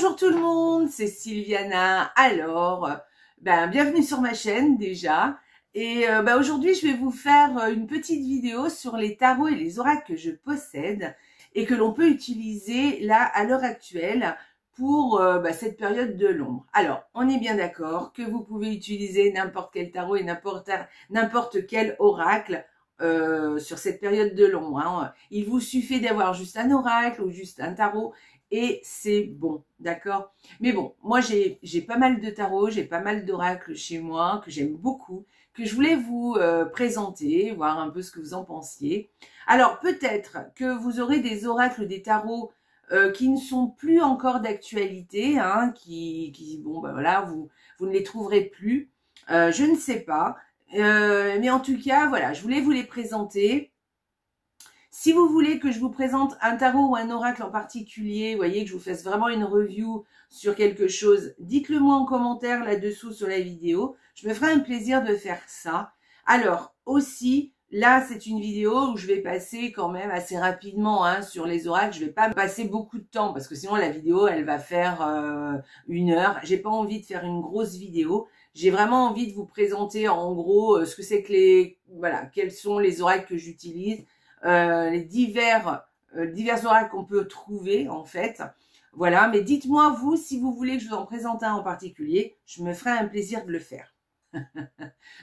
Bonjour tout le monde, c'est Sylviana. Alors, bienvenue sur ma chaîne déjà. Et aujourd'hui, je vais vous faire une petite vidéo sur les tarots et les oracles que je possède et que l'on peut utiliser là à l'heure actuelle pour cette période de l'ombre. Alors, on est bien d'accord que vous pouvez utiliser n'importe quel tarot et n'importe quel oracle sur cette période de l'ombre. Hein. Il vous suffit d'avoir juste un oracle ou juste un tarot et c'est bon, d'accord? Mais bon, moi j'ai pas mal de tarots, j'ai pas mal d'oracles chez moi que j'aime beaucoup, que je voulais vous présenter, voir un peu ce que vous en pensiez. Alors peut-être que vous aurez des oracles, des tarots qui ne sont plus encore d'actualité, hein, vous ne les trouverez plus. Je ne sais pas, mais en tout cas, voilà, je voulais vous les présenter. Si vous voulez que je vous présente un tarot ou un oracle en particulier, vous voyez, que je vous fasse vraiment une review sur quelque chose, dites-le moi en commentaire là-dessous sur la vidéo. Je me ferai un plaisir de faire ça. Alors, aussi, là, c'est une vidéo où je vais passer quand même assez rapidement hein, sur les oracles. Je vais pas passer beaucoup de temps parce que sinon la vidéo, elle va faire 1 heure. J'ai pas envie de faire une grosse vidéo. J'ai vraiment envie de vous présenter en gros ce que c'est que quels sont les oracles que j'utilise. Les divers oracles qu'on peut trouver en fait. Voilà, mais dites-moi vous si vous voulez que je vous en présente un en particulier, je me ferai un plaisir de le faire.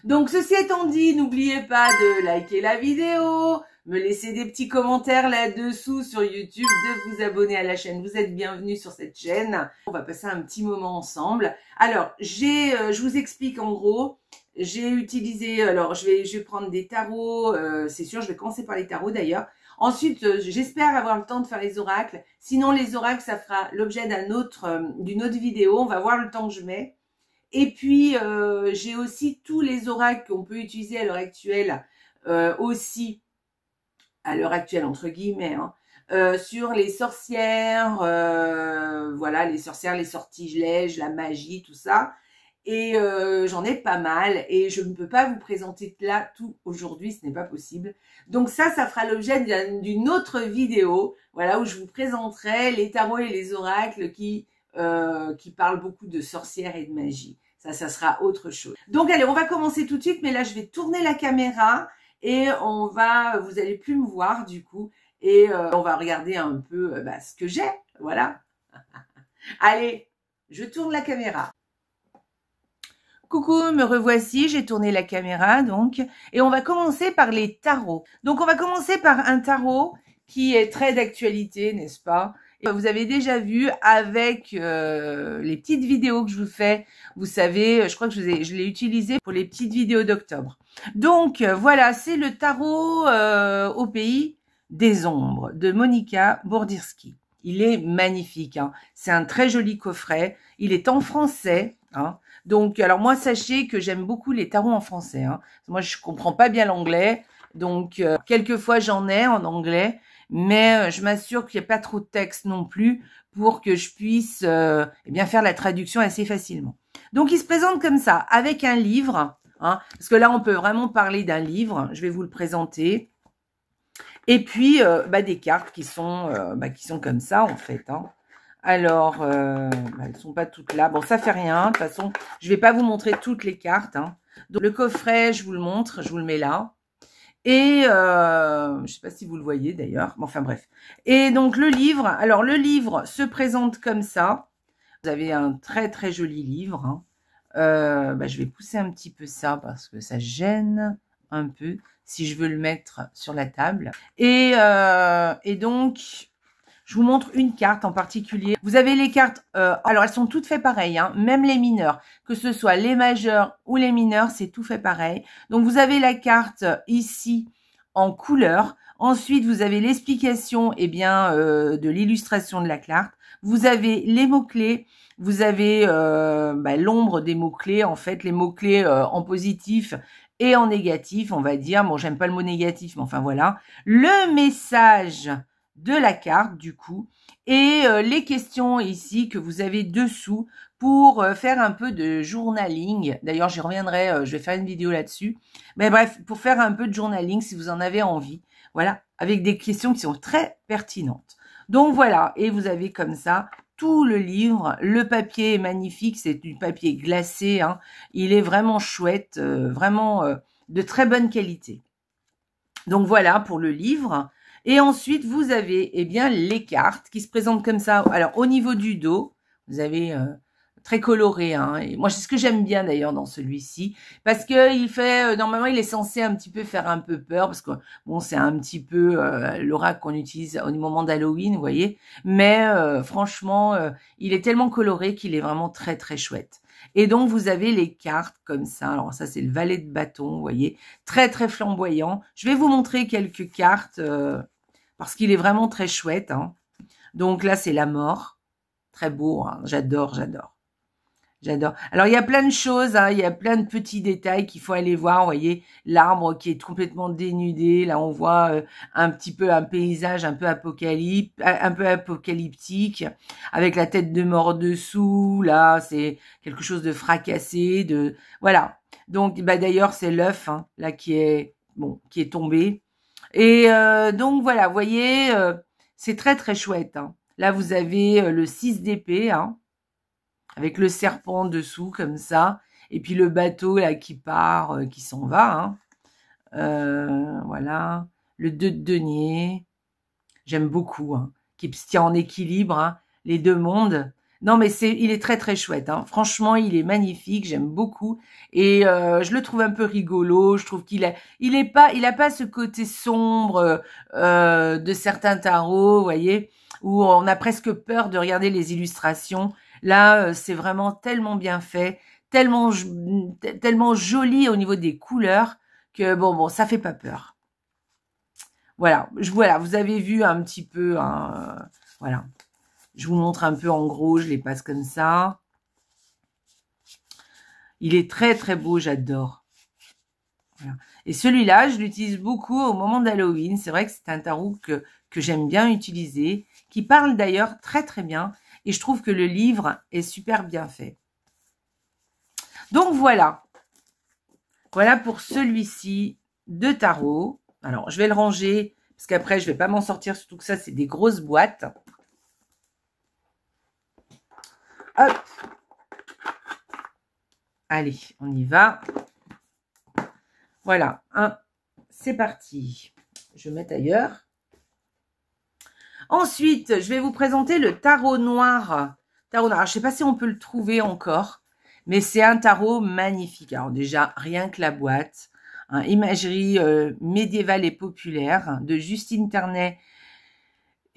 Donc ceci étant dit, n'oubliez pas de liker la vidéo, me laisser des petits commentaires là-dessous sur YouTube, de vous abonner à la chaîne, vous êtes bienvenus sur cette chaîne. On va passer un petit moment ensemble. Alors, je vous explique en gros. J'ai utilisé, alors je vais prendre des tarots, c'est sûr, je vais commencer par les tarots d'ailleurs. Ensuite, j'espère avoir le temps de faire les oracles. Sinon, les oracles, ça fera l'objet d'une autre vidéo. On va voir le temps que je mets. Et puis, j'ai aussi tous les oracles qu'on peut utiliser à l'heure actuelle, aussi, à l'heure actuelle, entre guillemets, hein, sur les sorcières, voilà, les sorcières, les sortilèges, la magie, tout ça. Et j'en ai pas mal et je ne peux pas vous présenter là tout aujourd'hui, ce n'est pas possible. Donc ça fera l'objet d'une autre vidéo, voilà, où je vous présenterai les tarots et les oracles qui parlent beaucoup de sorcières et de magie. Ça sera autre chose. Donc allez, on va commencer tout de suite, mais là je vais tourner la caméra et vous allez plus me voir du coup et on va regarder un peu ce que j'ai, voilà. Allez, je tourne la caméra. Coucou, me revoici, j'ai tourné la caméra donc, et on va commencer par les tarots. Donc on va commencer par un tarot qui est très d'actualité, n'est-ce pas? Et vous avez déjà vu avec les petites vidéos que je vous fais, vous savez, je crois que je l'ai utilisé pour les petites vidéos d'octobre. Donc voilà, c'est le tarot au pays des ombres de Monika Bourdirski. Il est magnifique, hein. C'est un très joli coffret, il est en français, hein. Donc, alors moi, sachez que j'aime beaucoup les tarots en français. Hein. Moi, je comprends pas bien l'anglais. Donc, quelquefois, j'en ai en anglais. Mais je m'assure qu'il n'y a pas trop de texte non plus pour que je puisse faire la traduction assez facilement. Donc, il se présente comme ça, avec un livre. Hein, parce que là, on peut vraiment parler d'un livre. Je vais vous le présenter. Et puis, des cartes qui sont comme ça, en fait. Hein. Alors, elles sont pas toutes là. Bon, ça fait rien. De toute façon, je vais pas vous montrer toutes les cartes. Hein. Donc, le coffret, je vous le montre. Je vous le mets là. Et, je sais pas si vous le voyez d'ailleurs. Bon, enfin, bref. Et donc, le livre. Alors, le livre se présente comme ça. Vous avez un très, très joli livre. Hein. Je vais pousser un petit peu ça parce que ça gêne un peu si je veux le mettre sur la table. Et donc... Je vous montre une carte en particulier. Vous avez les cartes, alors elles sont toutes faites pareil, hein, même les mineurs. Que ce soit les majeurs ou les mineurs, c'est tout fait pareil. Donc vous avez la carte ici en couleur. Ensuite, vous avez l'explication de l'illustration de la carte. Vous avez les mots-clés. Vous avez l'ombre des mots-clés, en fait, les mots-clés en positif et en négatif, on va dire. Bon, j'aime pas le mot négatif, mais enfin voilà. Le message de la carte du coup et les questions ici que vous avez dessous pour faire un peu de journaling. D'ailleurs, j'y reviendrai, je vais faire une vidéo là-dessus. Mais bref, pour faire un peu de journaling si vous en avez envie. Voilà, avec des questions qui sont très pertinentes. Donc voilà, et vous avez comme ça tout le livre. Le papier est magnifique, c'est du papier glacé, hein. Il est vraiment chouette, vraiment de très bonne qualité. Donc voilà pour le livre. Et ensuite, vous avez eh bien les cartes qui se présentent comme ça. Alors au niveau du dos, vous avez très coloré, hein. Et moi, c'est ce que j'aime bien d'ailleurs dans celui-ci, parce que il fait normalement, il est censé un petit peu faire un peu peur, parce que bon, c'est un petit peu l'oracle qu'on utilise au moment d'Halloween, vous voyez. Mais franchement, il est tellement coloré qu'il est vraiment très très chouette. Et donc vous avez les cartes comme ça. Alors ça, c'est le valet de bâton, vous voyez, très très flamboyant. Je vais vous montrer quelques cartes parce qu'il est vraiment très chouette, hein. Donc là, c'est la mort, très beau, hein. J'adore, j'adore. J'adore. Alors, il y a plein de choses, hein, il y a plein de petits détails qu'il faut aller voir. Vous voyez, l'arbre qui est complètement dénudé. Là, on voit un petit peu un paysage un peu apocalyptique, avec la tête de mort dessous. Là, c'est quelque chose de fracassé. Voilà. Donc, bah, d'ailleurs, c'est l'œuf, hein, là, qui est tombé. Et donc, voilà, vous voyez, c'est très, très chouette, hein. Là, vous avez le 6 d'épée, hein, avec le serpent dessous, comme ça. Et puis le bateau, là, qui part, qui s'en va, hein. Voilà. Le 2 de denier. J'aime beaucoup, hein. Qui se tient en équilibre, hein. Les deux mondes. Non, mais il est très, très chouette, hein. Franchement, il est magnifique. J'aime beaucoup. Et je le trouve un peu rigolo. Je trouve il a pas ce côté sombre de certains tarots, vous voyez, où on a presque peur de regarder les illustrations. Là, c'est vraiment tellement bien fait, tellement joli au niveau des couleurs que bon, ça fait pas peur. Voilà, vous avez vu un petit peu, hein, voilà. Je vous montre un peu en gros, je les passe comme ça. Il est très très beau, j'adore. Voilà. Et celui-là, je l'utilise beaucoup au moment d'Halloween. C'est vrai que c'est un tarot que j'aime bien utiliser, qui parle d'ailleurs très très bien. Et je trouve que le livre est super bien fait. Donc voilà. Voilà pour celui-ci de tarot. Alors, je vais le ranger, parce qu'après, je ne vais pas m'en sortir, surtout que ça, c'est des grosses boîtes. Hop. Allez, on y va. Voilà, c'est parti. Je vais mettre ailleurs. Ensuite, je vais vous présenter le tarot noir. Tarot noir. Alors, je ne sais pas si on peut le trouver encore, mais c'est un tarot magnifique. Alors déjà, rien que la boîte. Hein, imagerie médiévale et populaire de Justine Ternay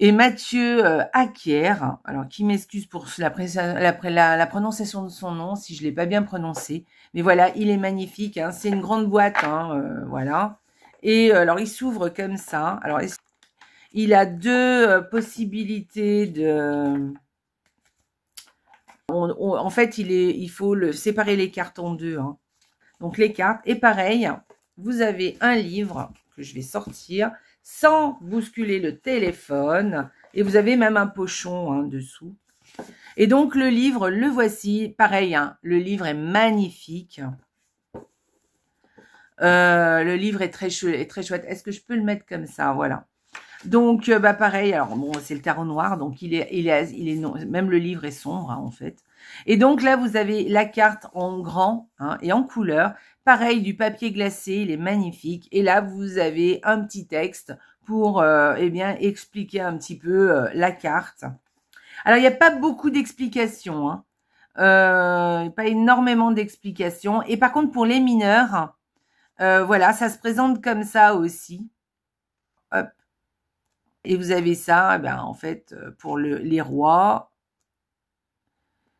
et Mathieu Hacker. Alors, qui m'excuse pour la prononciation de son nom, si je ne l'ai pas bien prononcé. Mais voilà, il est magnifique. Hein, c'est une grande boîte. Hein, voilà. Et alors, il s'ouvre comme ça. Alors, il a deux possibilités de... en fait, il faut séparer les cartes en deux. Hein. Donc, les cartes. Et pareil, vous avez un livre que je vais sortir sans bousculer le téléphone. Et vous avez même un pochon, hein, dessous. Et donc, le livre, le voici. Pareil, hein, le livre est magnifique. Le livre est très chouette. Est-ce que je peux le mettre comme ça? Voilà. Donc, bah pareil, alors bon, c'est le tarot noir, donc même le livre est sombre, hein, en fait. Et donc là, vous avez la carte en grand, hein, et en couleur. Pareil, du papier glacé, il est magnifique. Et là, vous avez un petit texte pour, eh bien, expliquer un petit peu la carte. Alors, il n'y a pas beaucoup d'explications, hein. Pas énormément d'explications. Et par contre, pour les mineurs, voilà, ça se présente comme ça aussi. Hop. Et vous avez ça, eh ben, en fait, pour les rois,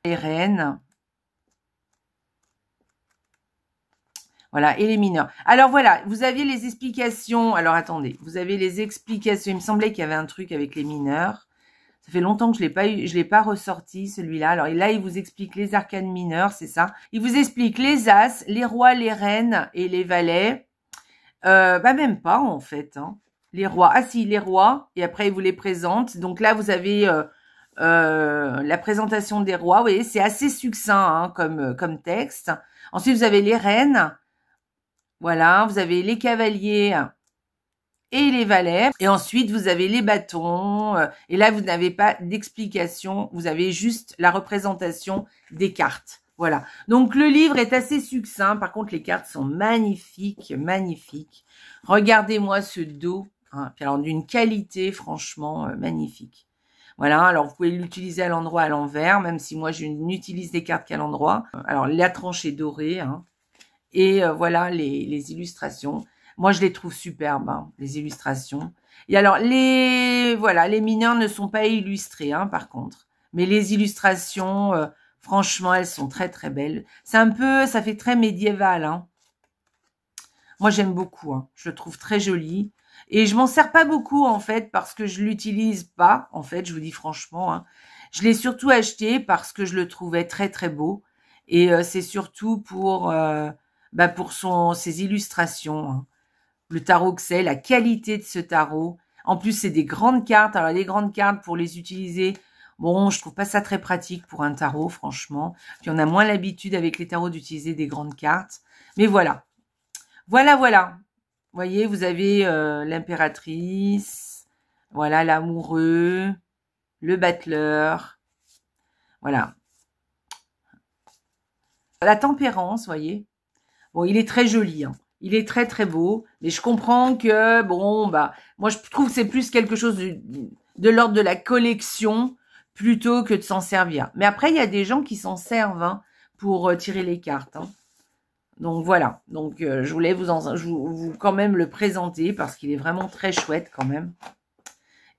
les reines. Voilà, et les mineurs. Alors voilà, vous aviez les explications. Alors attendez, vous avez les explications. Il me semblait qu'il y avait un truc avec les mineurs. Ça fait longtemps que je l'ai pas ressorti, celui-là. Alors là, il vous explique les arcanes mineurs, c'est ça. Il vous explique les as, les rois, les reines et les valets. Bah même pas, en fait, hein. Les rois. Ah si, les rois. Et après, il vous les présente. Donc là, vous avez la présentation des rois. Vous voyez, c'est assez succinct, hein, comme texte. Ensuite, vous avez les reines. Voilà. Vous avez les cavaliers et les valets. Et ensuite, vous avez les bâtons. Et là, vous n'avez pas d'explication. Vous avez juste la représentation des cartes. Voilà. Donc, le livre est assez succinct. Par contre, les cartes sont magnifiques, magnifiques. Regardez-moi ce dos. Hein, alors, d'une qualité, franchement, magnifique. Voilà. Alors, vous pouvez l'utiliser à l'endroit, à l'envers, même si moi, je n'utilise les cartes qu'à l'endroit. Alors, la tranche est dorée. Hein. Et voilà les illustrations. Moi, je les trouve superbes, hein, les illustrations. Et alors, les mineurs ne sont pas illustrés, hein, par contre. Mais les illustrations, franchement, elles sont très, très belles. C'est un peu, ça fait très médiéval, hein. Moi, j'aime beaucoup, hein. Je le trouve très joli. Et je m'en sers pas beaucoup, en fait, parce que je l'utilise pas, en fait, je vous dis franchement, hein. Je l'ai surtout acheté parce que je le trouvais très, très beau. Et c'est surtout pour ses illustrations, hein. Le tarot que c'est, la qualité de ce tarot. En plus, c'est des grandes cartes. Alors, les grandes cartes, pour les utiliser, bon, je trouve pas ça très pratique pour un tarot, franchement. Puis, on a moins l'habitude avec les tarots d'utiliser des grandes cartes. Mais voilà. Voilà, voilà. Vous voyez, vous avez l'impératrice, voilà, l'amoureux, le battleur. Voilà. La tempérance, vous voyez. Bon, il est très joli, hein. Il est très, très beau. Mais je comprends que, bon, moi, je trouve que c'est plus quelque chose de l'ordre de la collection plutôt que de s'en servir. Mais après, il y a des gens qui s'en servent, hein, pour tirer les cartes, hein. Donc, voilà. Donc, je voulais vous quand même le présenter parce qu'il est vraiment très chouette quand même.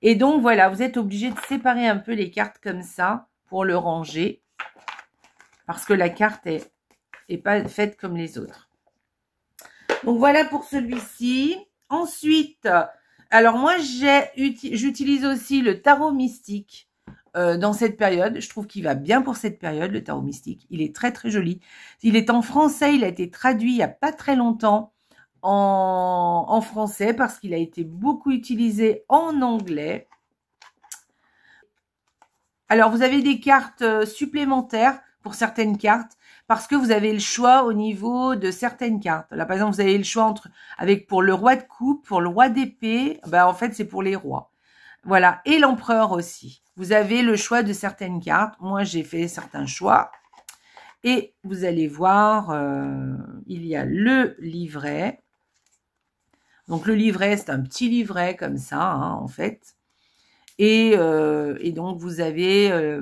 Et donc, voilà, vous êtes obligé de séparer un peu les cartes comme ça pour le ranger. Parce que la carte est pas faite comme les autres. Donc, voilà pour celui-ci. Ensuite, alors moi, j'utilise aussi le tarot mystique dans cette période. Je trouve qu'il va bien pour cette période, le tarot mystique. Il est très, très joli. Il est en français. Il a été traduit il n'y a pas très longtemps en français parce qu'il a été beaucoup utilisé en anglais. Alors, vous avez des cartes supplémentaires pour certaines cartes parce que vous avez le choix au niveau de certaines cartes. Là, par exemple, vous avez le choix pour le roi de coupe, pour le roi d'épée. En fait, c'est pour les rois. Voilà. Et l'empereur aussi. Vous avez le choix de certaines cartes. Moi, j'ai fait certains choix. Et vous allez voir, il y a le livret. Donc, le livret, c'est un petit livret comme ça, hein, en fait. Et donc, vous avez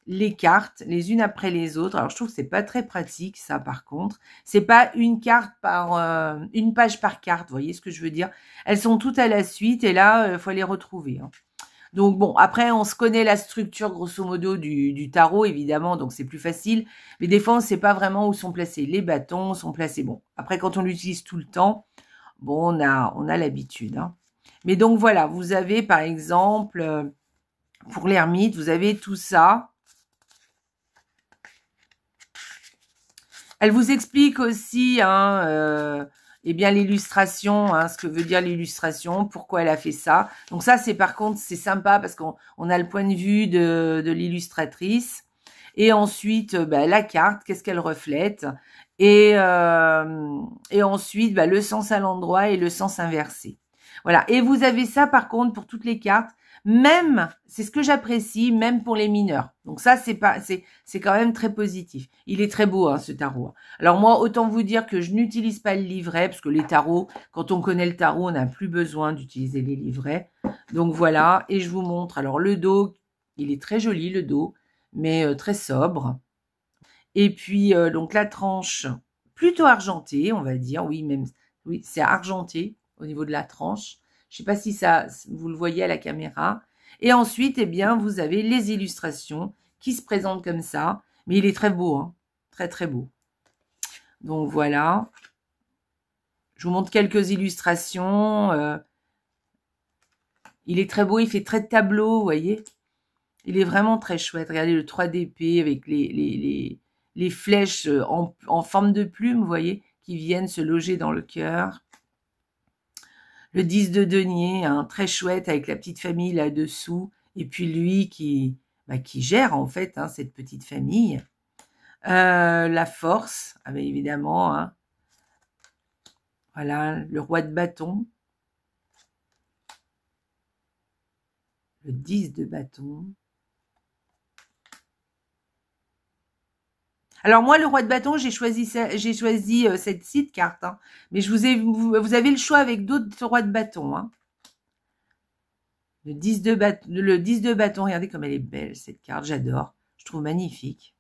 les cartes, les unes après les autres. Alors, je trouve que c'est pas très pratique, ça, par contre. C'est pas une carte une page par carte, vous voyez ce que je veux dire? Elles sont toutes à la suite, et là, il faut les retrouver, hein. Donc, bon, après, on se connaît la structure, grosso modo, du tarot, évidemment, donc c'est plus facile. Mais des fois, on ne sait pas vraiment où sont placés les bâtons, sont placés... Bon, après, quand on l'utilise tout le temps, bon, on a l'habitude, hein. Mais donc, voilà, vous avez, par exemple, pour l'ermite, vous avez tout ça. Elle vous explique aussi, hein, l'illustration, hein, ce que veut dire l'illustration, pourquoi elle a fait ça. Donc ça, par contre, c'est sympa parce qu'on a le point de vue de l'illustratrice. Et ensuite, la carte, qu'est-ce qu'elle reflète. Et ensuite, le sens à l'endroit et le sens inversé. Voilà. Et vous avez ça, par contre, pour toutes les cartes. Même, c'est ce que j'apprécie, même pour les mineurs. Donc ça, c'est quand même très positif. Il est très beau, hein, ce tarot. Alors moi, autant vous dire que je n'utilise pas le livret, parce que les tarots, quand on connaît le tarot, on n'a plus besoin d'utiliser les livrets. Donc voilà, et je vous montre. Alors le dos, il est très joli, le dos, mais très sobre. Et puis, donc la tranche, plutôt argentée, on va dire. Oui, c'est argenté au niveau de la tranche. Je ne sais pas si vous le voyez à la caméra. Et ensuite, vous avez les illustrations qui se présentent comme ça. Mais il est très beau, hein. Très, très beau. Donc, voilà. Je vous montre quelques illustrations. Il est très beau, il fait très tableau, vous voyez. Il est vraiment très chouette. Regardez le 3 d'épée avec les flèches en forme de plume, vous voyez, qui viennent se loger dans le cœur. Le 10 de denier, hein, très chouette, avec la petite famille là-dessous. Et puis lui qui gère, en fait, hein, cette petite famille. La force, évidemment. Hein. Voilà, le roi de bâton. Le 10 de bâton. Alors moi, le roi de bâton, j'ai choisi cette carte, hein. Mais vous avez le choix avec d'autres rois de bâton, hein. Le 10 de bâton, regardez comme elle est belle, cette carte, j'adore. Je trouve magnifique.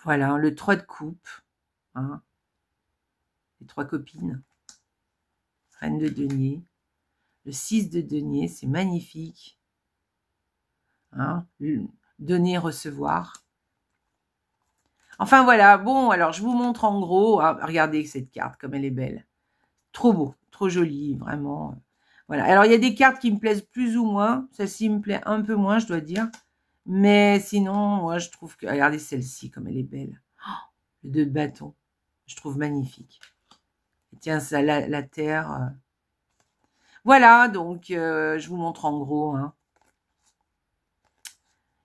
Voilà, le 3 de coupe, hein. Les 3 copines. Reine de denier. Le 6 de denier, c'est magnifique. Hein, donner, recevoir. Enfin voilà, bon, alors je vous montre en gros. Hein, regardez cette carte, comme elle est belle. Trop beau, trop joli, vraiment. Voilà, alors il y a des cartes qui me plaisent plus ou moins. Celle-ci me plaît un peu moins, je dois dire. Mais sinon, moi je trouve que... Regardez celle-ci, comme elle est belle. Oh, le 2 de bâton, je trouve magnifique. Et tiens, ça, la terre... Voilà, donc je vous montre en gros. Hein.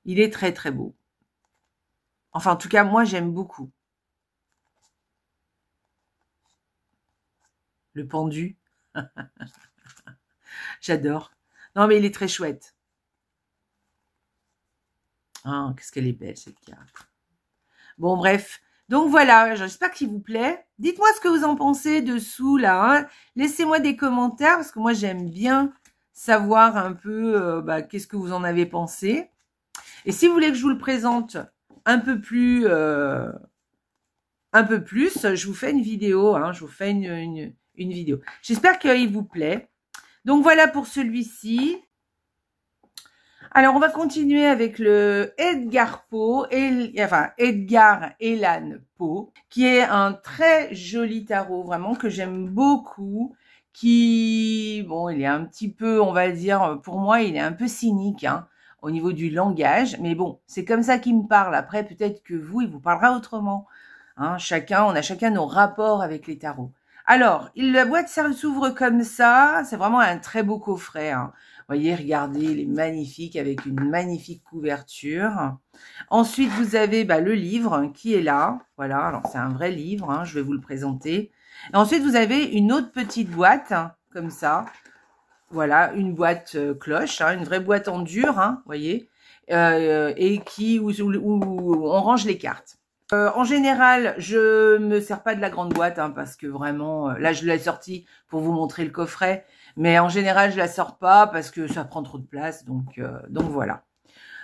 Il est très très beau. Enfin, en tout cas, moi j'aime beaucoup. Le pendu. J'adore. Non, mais il est très chouette. Ah, qu'est-ce qu'elle est belle, cette carte. Bon, bref. Donc, voilà. J'espère qu'il vous plaît. Dites-moi ce que vous en pensez dessous, là. Hein. Laissez-moi des commentaires, parce que moi, j'aime bien savoir un peu qu'est-ce que vous en avez pensé. Et si vous voulez que je vous le présente un peu plus, je vous fais une vidéo. Hein, je vous fais une vidéo. J'espère qu'il vous plaît. Donc, voilà pour celui-ci. Alors, on va continuer avec le Edgar Poe, Edgar Allan Poe, qui est un très joli tarot, vraiment, que j'aime beaucoup, qui, bon, il est un petit peu, on va dire, pour moi, il est un peu cynique, hein, au niveau du langage, mais bon, c'est comme ça qu'il me parle. Après, peut-être que vous, il vous parlera autrement. Hein, on a chacun nos rapports avec les tarots. Alors, la boîte s'ouvre comme ça, c'est vraiment un très beau coffret, hein. Vous voyez, regardez, il est magnifique avec une magnifique couverture. Ensuite, vous avez le livre qui est là. Voilà, alors c'est un vrai livre, hein, je vais vous le présenter. Et ensuite, vous avez une autre petite boîte, hein, comme ça. Voilà, une boîte cloche, hein, une vraie boîte en dur, hein, vous voyez, et où on range les cartes. En général, je me sers pas de la grande boîte, hein, parce que vraiment, là, je l'ai sortie pour vous montrer le coffret. Mais en général, je la sors pas parce que ça prend trop de place. Donc voilà.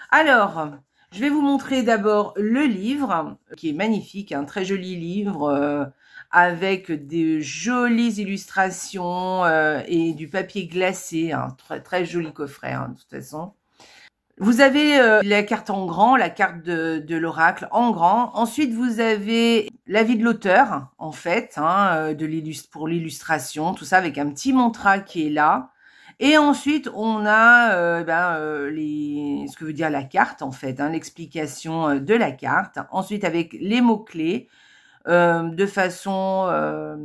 Alors, je vais vous montrer d'abord le livre, qui est magnifique, un très joli livre avec des jolies illustrations et du papier glacé. Un très, très joli coffret, hein, de toute façon. Vous avez la carte en grand, la carte de l'oracle en grand. Ensuite, vous avez l'avis de l'auteur, en fait, hein, pour l'illustration, tout ça avec un petit mantra qui est là. Et ensuite, on a ce que veut dire la carte, en fait, hein, l'explication de la carte. Ensuite, avec les mots-clés de façon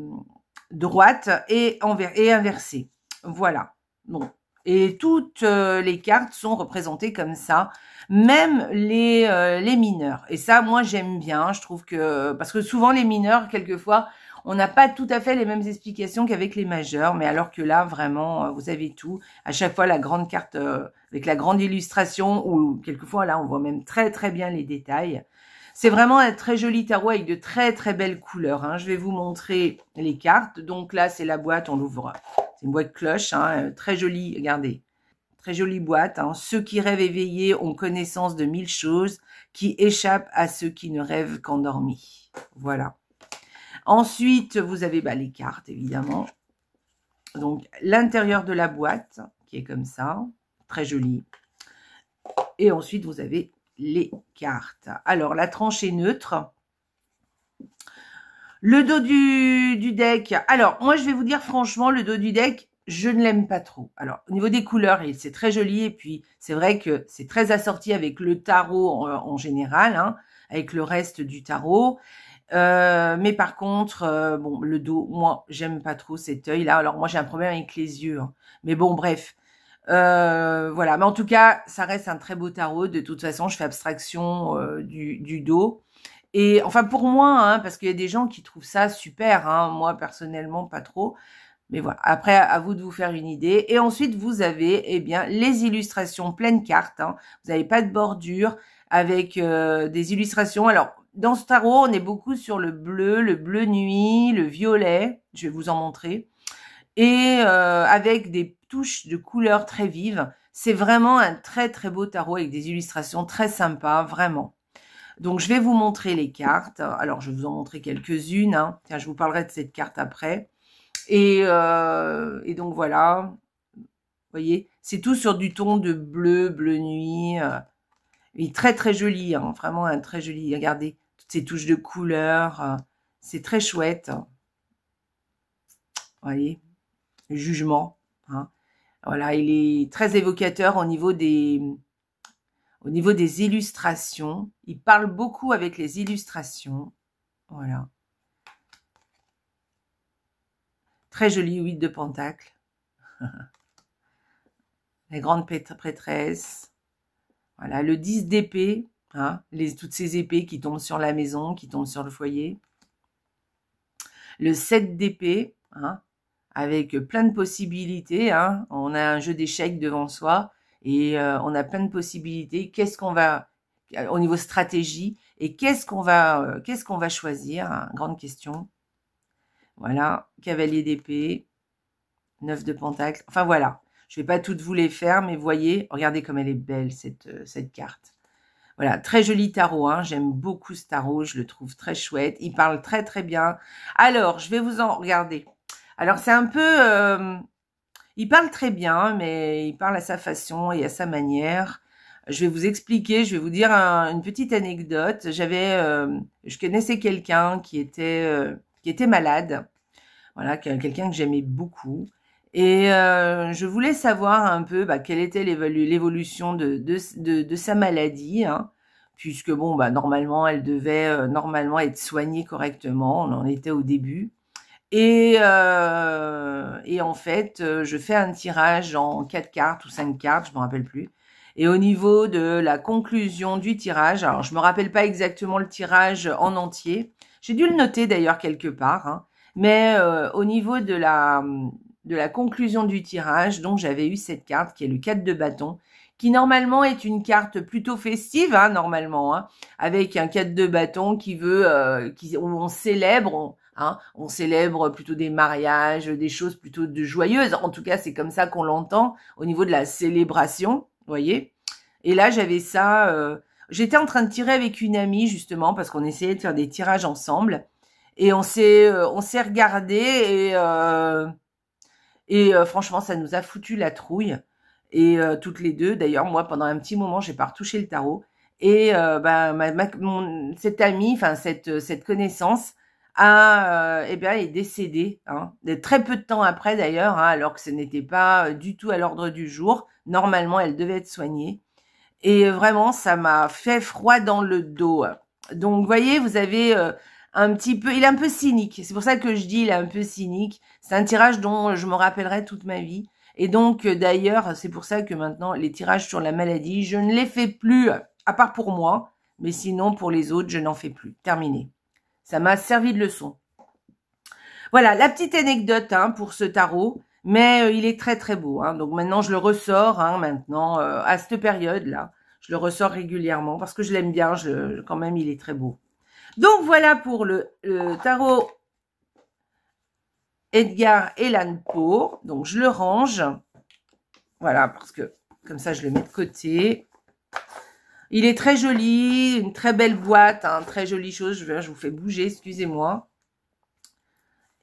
droite et inversée. Voilà. Bon. Et toutes les cartes sont représentées comme ça, même les mineurs. Et ça, moi, j'aime bien. Je trouve que... Parce que souvent, les mineurs, quelquefois, on n'a pas tout à fait les mêmes explications qu'avec les majeurs. Mais alors que là, vraiment, vous avez tout. À chaque fois, la grande carte avec la grande illustration, ou quelquefois, là, on voit même très, très bien les détails. C'est vraiment un très joli tarot avec de très, très belles couleurs. Hein. Je vais vous montrer les cartes. Donc là, c'est la boîte, on l'ouvre. C'est une boîte cloche, hein, très jolie, regardez. Très jolie boîte. Hein. Ceux qui rêvent éveillés ont connaissance de 1000 choses qui échappent à ceux qui ne rêvent qu'endormis. Voilà. Ensuite, vous avez les cartes, évidemment. Donc, l'intérieur de la boîte, qui est comme ça. Très joli. Et ensuite, vous avez les cartes. Alors, la tranche est neutre. Le dos du deck. Alors, moi, je vais vous dire franchement, le dos du deck, je ne l'aime pas trop. Alors, au niveau des couleurs, c'est très joli. Et puis, c'est vrai que c'est très assorti avec le tarot en général, hein, avec le reste du tarot. Mais par contre, bon, le dos, moi, j'aime pas trop cet œil-là. Alors, moi, j'ai un problème avec les yeux. Hein. Mais bon, bref. Voilà, mais en tout cas, ça reste un très beau tarot. De toute façon, je fais abstraction du dos. Et enfin, pour moi, hein, parce qu'il y a des gens qui trouvent ça super, hein, moi, personnellement, pas trop. Mais voilà, après, à vous de vous faire une idée. Et ensuite, vous avez, eh bien, les illustrations pleine carte. Hein. Vous n'avez pas de bordure avec des illustrations. Alors, dans ce tarot, on est beaucoup sur le bleu nuit, le violet. Je vais vous en montrer. Et avec des touches de couleurs très vives. C'est vraiment un très, très beau tarot avec des illustrations très sympas, vraiment. Donc, je vais vous montrer les cartes. Alors, je vais vous en montrer quelques-unes. Hein. Tiens, je vous parlerai de cette carte après. Et donc voilà, vous voyez, c'est tout sur du ton de bleu nuit. Et très très joli, hein, vraiment un très joli. Regardez, toutes ces touches de couleurs, c'est très chouette. Vous voyez, le jugement. Hein. Voilà, il est très évocateur au niveau des illustrations. Il parle beaucoup avec les illustrations. Voilà. Très joli, 8 de pentacles. La grande prêtresse. Voilà, le 10 d'épée. Hein, toutes ces épées qui tombent sur la maison, qui tombent sur le foyer. Le 7 d'épée, hein, avec plein de possibilités. Hein. On a un jeu d'échecs devant soi et on a plein de possibilités. Qu'est-ce qu'on va, au niveau stratégie, et qu'est-ce qu'on va choisir, hein, grande question. Voilà, cavalier d'épée, 9 de pentacles. Enfin voilà, je ne vais pas toutes vous les faire, mais voyez, regardez comme elle est belle cette carte. Voilà, très joli tarot, hein. J'aime beaucoup ce tarot, je le trouve très chouette. Il parle très très bien. Alors, je vais vous en regarder. Alors, c'est un peu... il parle très bien, mais il parle à sa façon et à sa manière. Je vais vous expliquer, je vais vous dire une petite anecdote. Je connaissais quelqu'un qui était malade. Voilà, quelqu'un que j'aimais beaucoup. Et je voulais savoir un peu quelle était l'évolution de sa maladie, hein, puisque bon, normalement, elle devait normalement être soignée correctement. On en était au début. Et en fait, je fais un tirage en 4 cartes ou 5 cartes, je ne me rappelle plus. Et au niveau de la conclusion du tirage, alors je me rappelle pas exactement le tirage en entier. J'ai dû le noter d'ailleurs quelque part, hein, mais au niveau de la conclusion du tirage, donc j'avais eu cette carte qui est le 4 de bâton, qui normalement est une carte plutôt festive, hein, normalement, hein, avec un 4 de bâton qui veut, où on célèbre, on célèbre plutôt des mariages, des choses plutôt de joyeuses. En tout cas, c'est comme ça qu'on l'entend au niveau de la célébration, vous voyez. Et là, j'avais ça. J'étais en train de tirer avec une amie justement parce qu'on essayait de faire des tirages ensemble. Et on s'est regardé et franchement, ça nous a foutu la trouille. Et toutes les deux, d'ailleurs, moi, pendant un petit moment, j'ai pas retouché le tarot. Et cette amie, enfin cette connaissance, est décédée, hein, très peu de temps après d'ailleurs, hein, alors que ce n'était pas du tout à l'ordre du jour. Normalement, elle devait être soignée. Et vraiment, ça m'a fait froid dans le dos. Donc, vous voyez, vous avez un petit peu... Il est un peu cynique. C'est pour ça que je dis il est un peu cynique. C'est un tirage dont je me rappellerai toute ma vie. Et donc, d'ailleurs, c'est pour ça que maintenant, les tirages sur la maladie, je ne les fais plus, à part pour moi. Mais sinon, pour les autres, je n'en fais plus. Terminé. Ça m'a servi de leçon. Voilà, la petite anecdote, hein, pour ce tarot. Mais il est très très beau. Hein. Donc maintenant, je le ressors, hein, maintenant, à cette période-là. Je le ressors régulièrement parce que je l'aime bien. Quand même, il est très beau. Donc voilà pour le tarot Edgar Allan Poe. Donc je le range. Voilà, parce que comme ça, je le mets de côté. Il est très joli, une très belle boîte, hein, très jolie chose. Je vous fais bouger, excusez-moi.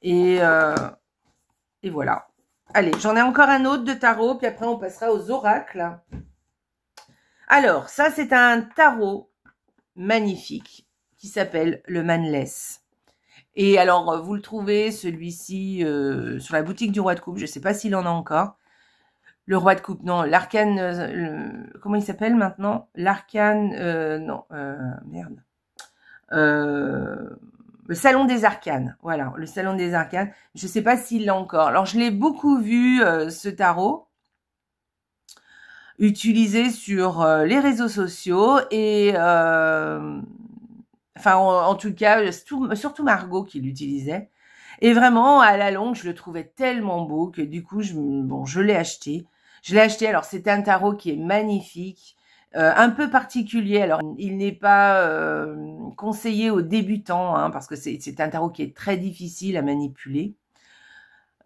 Et voilà. Allez, j'en ai encore un autre de tarot, puis après on passera aux oracles. Alors, ça c'est un tarot magnifique qui s'appelle le Manless. Et alors, vous le trouvez, celui-ci, sur la boutique du Roi de Coupe. Je ne sais pas s'il en a encore. Le Roi de Coupe, non. L'arcane, comment il s'appelle maintenant? L'arcane, non, merde. Le Salon des Arcanes, voilà, le Salon des Arcanes. Je ne sais pas s'il l'a encore. Alors, je l'ai beaucoup vu, ce tarot, utilisé sur les réseaux sociaux et... enfin, en tout cas, surtout Margot qui l'utilisait. Et vraiment, à la longue, je le trouvais tellement beau que du coup, je l'ai acheté. Je l'ai acheté, alors c'est un tarot qui est magnifique, un peu particulier. Alors, il n'est pas conseillé aux débutants, hein, parce que c'est un tarot qui est très difficile à manipuler.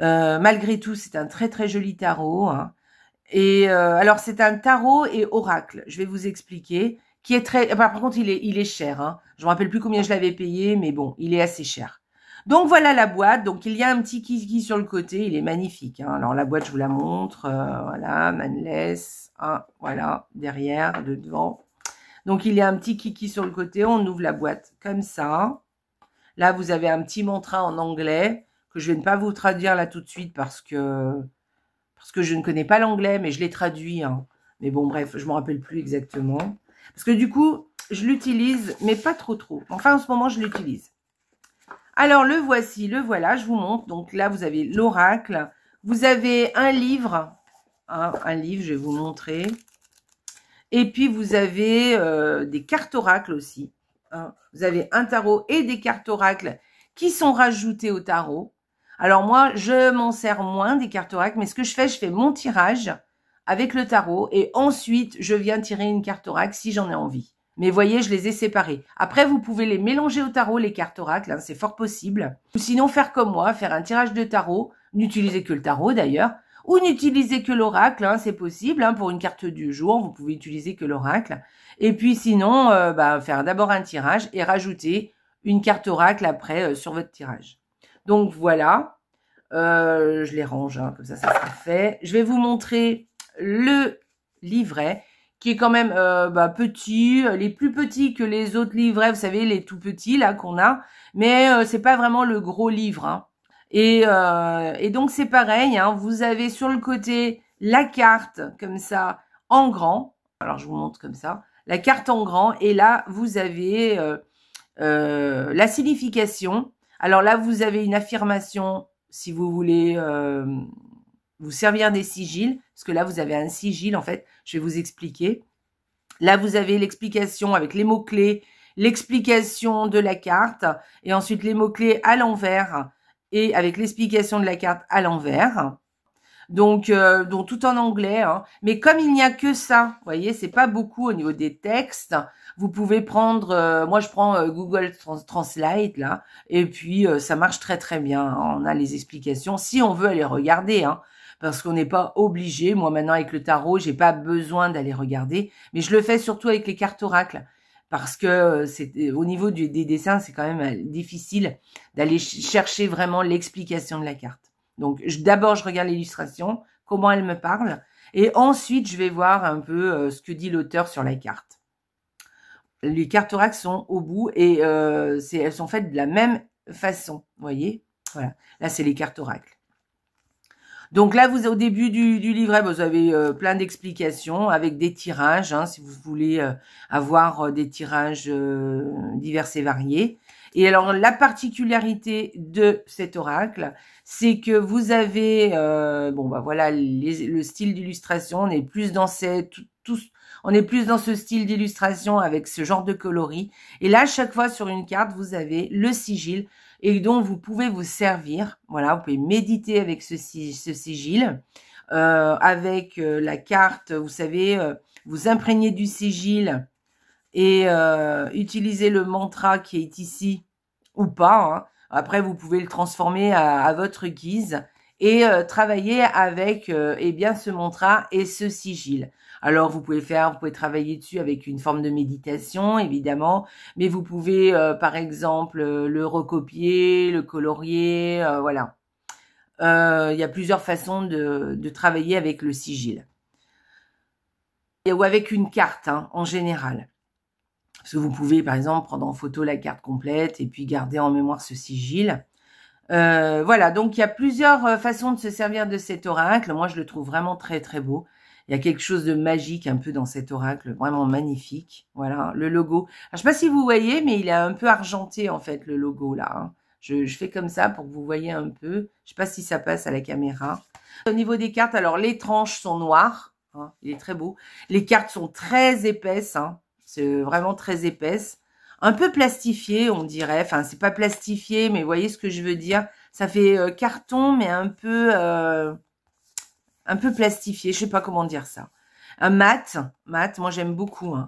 Malgré tout, c'est un très très joli tarot, hein. Et alors, c'est un tarot et oracle. Je vais vous expliquer. Qui est très. Par contre, il est cher, hein. Je me rappelle plus combien je l'avais payé, mais bon, il est assez cher. Donc voilà la boîte. Donc il y a un petit kiki sur le côté. Il est magnifique, hein. Alors la boîte, je vous la montre. Voilà, manless. Hein, voilà, derrière, devant. Donc il y a un petit kiki sur le côté. On ouvre la boîte comme ça. Là, vous avez un petit mantra en anglais que je vais ne pas vous traduire là tout de suite parce que je ne connais pas l'anglais, mais je l'ai traduit, hein. Mais bon, bref, je ne me rappelle plus exactement. Parce que du coup, je l'utilise, mais pas trop. Enfin, en ce moment, je l'utilise. Alors, le voici, le voilà, je vous montre. Donc là, vous avez l'oracle. Vous avez un livre. Hein, un livre, je vais vous montrer. Et puis, vous avez des cartes oracles aussi. Hein. Vous avez un tarot et des cartes oracles qui sont rajoutées au tarot. Alors moi, je m'en sers moins des cartes oracles, mais ce que je fais mon tirage avec le tarot et ensuite, je viens tirer une carte oracle si j'en ai envie. Mais voyez, je les ai séparées. Après, vous pouvez les mélanger au tarot, les cartes oracles, hein, c'est fort possible. Ou sinon, faire comme moi, faire un tirage de tarot, n'utilisez que le tarot d'ailleurs, ou n'utilisez que l'oracle, hein, c'est possible. Hein, pour une carte du jour, vous pouvez utiliser que l'oracle. Et puis sinon, faire d'abord un tirage et rajouter une carte oracle après sur votre tirage. Donc voilà, je les range, hein, comme ça sera fait. Je vais vous montrer le livret qui est quand même petit, les plus petits que les autres livrets, vous savez, les tout petits là qu'on a, mais c'est pas vraiment le gros livre. Hein. Et donc c'est pareil, hein, vous avez sur le côté la carte comme ça en grand. Alors je vous montre comme ça, la carte en grand et là vous avez la signification. Alors là, vous avez une affirmation si vous voulez vous servir des sigils, parce que là, vous avez un sigil, en fait. Je vais vous expliquer. Là, vous avez l'explication avec les mots-clés, l'explication de la carte, et ensuite les mots-clés à l'envers, et avec l'explication de la carte à l'envers. Donc tout en anglais, hein. Mais comme il n'y a que ça, vous voyez, c'est pas beaucoup au niveau des textes. Vous pouvez prendre, moi je prends Google Translate là, et puis ça marche très très bien. Hein. On a les explications si on veut aller regarder, hein, parce qu'on n'est pas obligé. Moi maintenant avec le tarot, j'ai pas besoin d'aller regarder, mais je le fais surtout avec les cartes oracles. Parce que c'est au niveau des dessins, c'est quand même difficile d'aller chercher vraiment l'explication de la carte. Donc, d'abord, je regarde l'illustration, comment elle me parle, et ensuite, je vais voir un peu ce que dit l'auteur sur la carte. Les cartes oracles sont au bout et elles sont faites de la même façon, vous voyez. Voilà, là, c'est les cartes oracles. Donc là, au début du livret, vous avez plein d'explications avec des tirages, hein, si vous voulez avoir des tirages divers et variés. Et alors, la particularité de cet oracle, c'est que vous avez, voilà, le style d'illustration. On est plus dans on est plus dans ce style d'illustration avec ce genre de coloris. Et là, chaque fois sur une carte, vous avez le sigil et dont vous pouvez vous servir. Voilà, vous pouvez méditer avec ce sigil. Avec la carte, vous savez, vous imprégnez du sigil et utiliser le mantra qui est ici ou pas. Hein. Après, vous pouvez le transformer à votre guise et travailler avec ce mantra et ce sigil. Alors, vous pouvez travailler dessus avec une forme de méditation, évidemment, mais vous pouvez, par exemple, le recopier, le colorier, voilà. Il y a plusieurs façons de travailler avec le sigil. Ou avec une carte, hein, en général. Parce que vous pouvez, par exemple, prendre en photo la carte complète et puis garder en mémoire ce sigil. Voilà, donc il y a plusieurs façons de se servir de cet oracle. Moi, je le trouve vraiment très, très beau. Il y a quelque chose de magique un peu dans cet oracle, vraiment magnifique. Voilà, le logo. Alors, je ne sais pas si vous voyez, mais il est un peu argenté, en fait, le logo, là. Hein. Je fais comme ça pour que vous voyez un peu. Je ne sais pas si ça passe à la caméra. Au niveau des cartes, alors, les tranches sont noires. Hein, il est très beau. Les cartes sont très épaisses, hein. C'est vraiment très épaisse. Un peu plastifié, on dirait. Enfin, c'est pas plastifié, mais vous voyez ce que je veux dire. Ça fait carton, mais un peu plastifié. Je sais pas comment dire ça. Un mat, moi j'aime beaucoup. Hein.